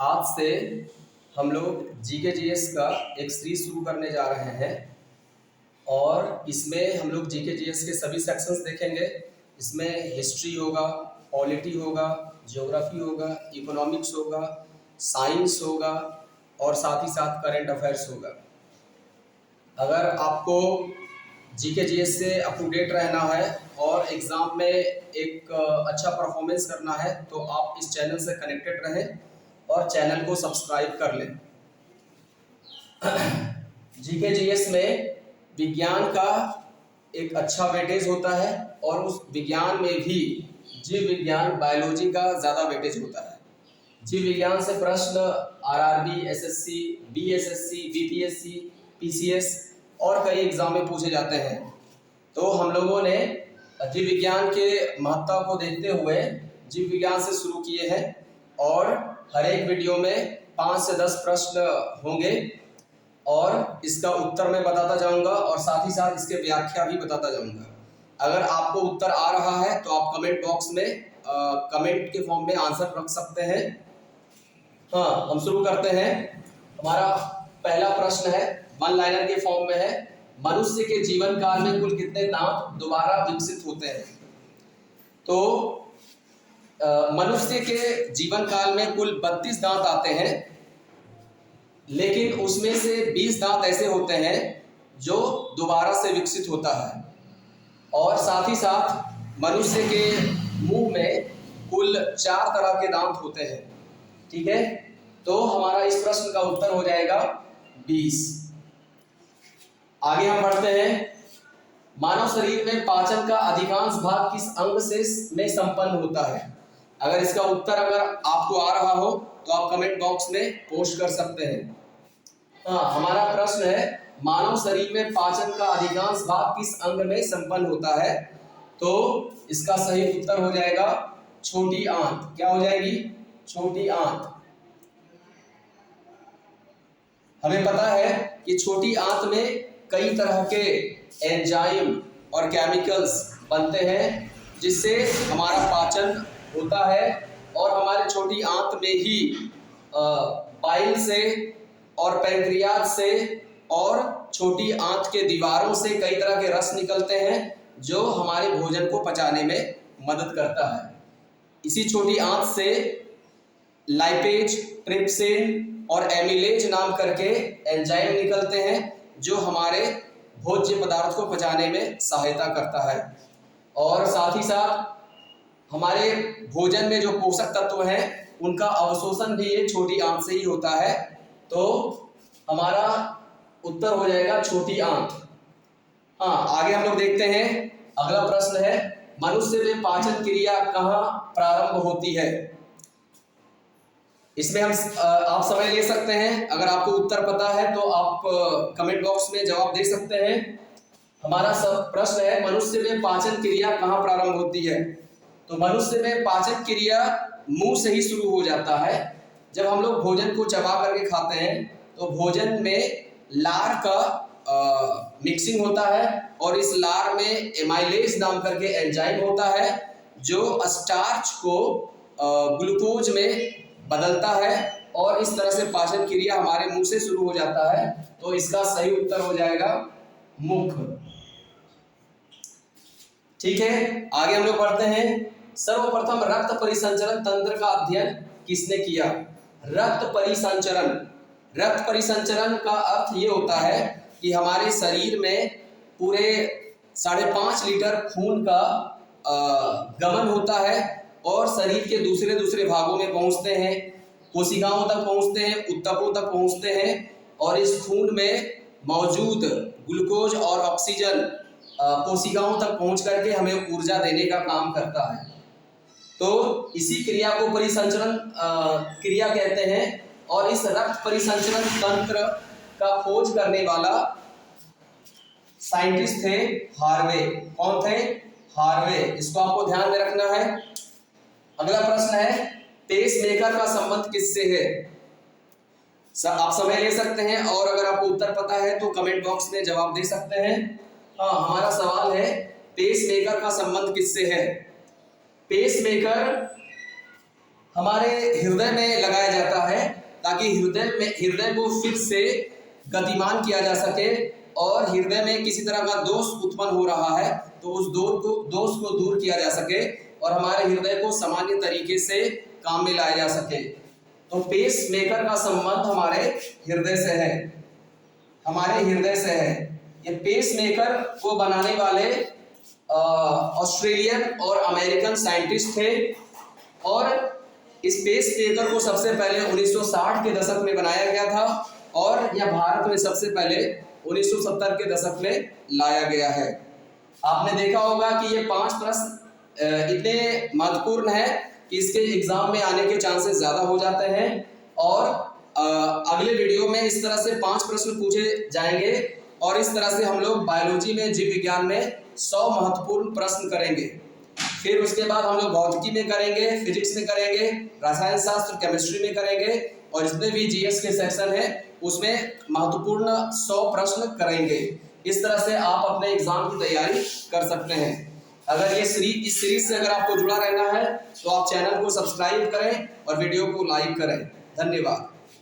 आज से हम लोग जीके जीएस का एक सीरीज शुरू करने जा रहे हैं और इसमें हम लोग जीके जीएस के सभी सेक्शंस देखेंगे। इसमें हिस्ट्री होगा, पॉलिटी होगा, ज्योग्राफी होगा, इकोनॉमिक्स होगा, साइंस होगा और साथ ही साथ करंट अफेयर्स होगा। अगर आपको जीके जीएस से अप टू डेट रहना है और एग्ज़ाम में एक अच्छा परफॉर्मेंस करना है तो आप इस चैनल से कनेक्टेड रहें और चैनल को सब्सक्राइब कर लें। जीके जीएस में विज्ञान का एक अच्छा वेटेज होता है और उस विज्ञान में भी जीव विज्ञान, बायोलॉजी का ज़्यादा वेटेज होता है। जीव विज्ञान से प्रश्न RRB, SSC, BSSC, BPSC, PCS और कई एग्जाम में पूछे जाते हैं। तो हम लोगों ने जीव विज्ञान के महत्व को देखते हुए जीव विज्ञान से शुरू किए हैं और हर एक वीडियो में 5 से 10 प्रश्न होंगे और इसका उत्तर मैं बताता जाऊंगा और साथ ही साथ इसके व्याख्या भी बताता जाऊंगा। अगर आपको उत्तर आ रहा है तो आप कमेंट बॉक्स में कमेंट के फॉर्म में आंसर रख सकते हैं। हाँ, हम शुरू करते हैं। हमारा पहला प्रश्न है, वन लाइनर के फॉर्म में है। मनुष्य के जीवन काल में कुल कितने दांत दोबारा विकसित होते हैं? तो मनुष्य के जीवन काल में कुल 32 दांत आते हैं, लेकिन उसमें से 20 दांत ऐसे होते हैं जो दोबारा से विकसित होता है। और साथ ही साथ मनुष्य के मुंह में कुल 4 तरह के दांत होते हैं। ठीक है, तो हमारा इस प्रश्न का उत्तर हो जाएगा 20। आगे हम बढ़ते हैं। मानव शरीर में पाचन का अधिकांश भाग किस अंग से में संपन्न होता है? अगर इसका उत्तर अगर आपको आ रहा हो तो आप कमेंट बॉक्स में पोस्ट कर सकते हैं। हाँ, हमारा प्रश्न है, मानव शरीर में पाचन का अधिकांश भाग किस अंग में संपन्न होता है? तो इसका सही उत्तर हो जाएगा छोटी आंत। क्या हो जाएगी? छोटी आंत। हमें पता है कि छोटी आंत में कई तरह के एंजाइम और केमिकल्स बनते हैं जिससे हमारा पाचन होता है और हमारे छोटी आंत में ही बाइल से और पैंक्रियाज से और छोटी आंत के दीवारों से कई तरह के रस निकलते हैं जो हमारे भोजन को पचाने में मदद करता है। इसी छोटी आंत से लाइपेज, ट्रिप्सिन और एमिलेज नाम करके एंजाइम निकलते हैं जो हमारे भोज्य पदार्थ को पचाने में सहायता करता है। और साथ ही साथ हमारे भोजन में जो पोषक तत्व हैं उनका अवशोषण भी ये छोटी आंत से ही होता है। तो हमारा उत्तर हो जाएगा छोटी आंत। हाँ, आगे हम लोग देखते हैं। अगला प्रश्न है, मनुष्य में पाचन क्रिया कहाँ प्रारंभ होती है? इसमें हम आप समय ले सकते हैं। अगर आपको उत्तर पता है तो आप कमेंट बॉक्स में जवाब दे सकते हैं। हमारा सब प्रश्न है, मनुष्य में पाचन क्रिया कहाँ प्रारंभ होती है? तो मनुष्य में पाचन क्रिया मुंह से ही शुरू हो जाता है। जब हम लोग भोजन को चबा करके खाते हैं तो भोजन में लार का मिक्सिंग होता है और इस लार में एमाइलेज नाम करके एंजाइम होता है जो स्टार्च को ग्लूकोज में बदलता है और इस तरह से पाचन क्रिया हमारे मुंह से शुरू हो जाता है। तो इसका सही उत्तर हो जाएगा मुख। ठीक है, आगे हम लोग बढ़ते हैं। सर्वप्रथम रक्त परिसंचरण तंत्र का अध्ययन किसने किया? रक्त परिसंचरण। रक्त परिसंचरण का अर्थ ये होता है कि हमारे शरीर में पूरे 5.5 लीटर खून का गमन होता है और शरीर के दूसरे दूसरे भागों में पहुंचते हैं, कोशिकाओं तक पहुंचते हैं, ऊतकों तक पहुंचते हैं और इस खून में मौजूद ग्लूकोज और ऑक्सीजन कोशिकाओं तक पहुंच करके हमें ऊर्जा देने का काम करता है। तो इसी क्रिया को परिसंचरण क्रिया कहते हैं और इस रक्त परिसंचरण तंत्र का खोज करने वाला साइंटिस्ट थे हार्वे। कौन थे? हार्वे। इसको आपको ध्यान में रखना है। अगला प्रश्न है, पेसमेकर का संबंध किससे है? आप समय ले सकते हैं और अगर आपको उत्तर पता है तो कमेंट बॉक्स में जवाब दे सकते हैं। हाँ, हमारा सवाल है, पेसमेकर का संबंध किससे है? पेसमेकर हमारे हृदय में लगाया जाता है ताकि हृदय को फिर से गतिमान किया जा सके और हृदय में किसी तरह का दोष उत्पन्न हो रहा है तो उस दोष को दूर किया जा सके और हमारे हृदय को सामान्य तरीके से काम में लाया जा सके। तो पेस मेकर का संबंध हमारे हृदय से है, हमारे हृदय से है। ये पेस मेकर को बनाने वाले ऑस्ट्रेलियन और अमेरिकन साइंटिस्ट थे और इस पेस मेकर को सबसे पहले 1960 के दशक में बनाया गया था और यह भारत में सबसे पहले 1970 के दशक में लाया गया है। आपने देखा होगा कि ये 5 प्रश्न इतने महत्वपूर्ण है कि इसके एग्जाम में आने के चांसेस ज़्यादा हो जाते हैं और अगले वीडियो में इस तरह से 5 प्रश्न पूछे जाएंगे और इस तरह से हम लोग बायोलॉजी में, जीव विज्ञान में 100 महत्वपूर्ण प्रश्न करेंगे। फिर उसके बाद हम लोग भौतिकी में करेंगे, फिजिक्स में करेंगे, रसायन शास्त्र, केमिस्ट्री में करेंगे और जितने भी जीएस के सेक्शन है उसमें महत्वपूर्ण 100 प्रश्न करेंगे। इस तरह से आप अपने एग्जाम की तैयारी कर सकते हैं। अगर इस सीरीज से अगर आपको जुड़ा रहना है तो आप चैनल को सब्सक्राइब करें और वीडियो को लाइक करें। धन्यवाद।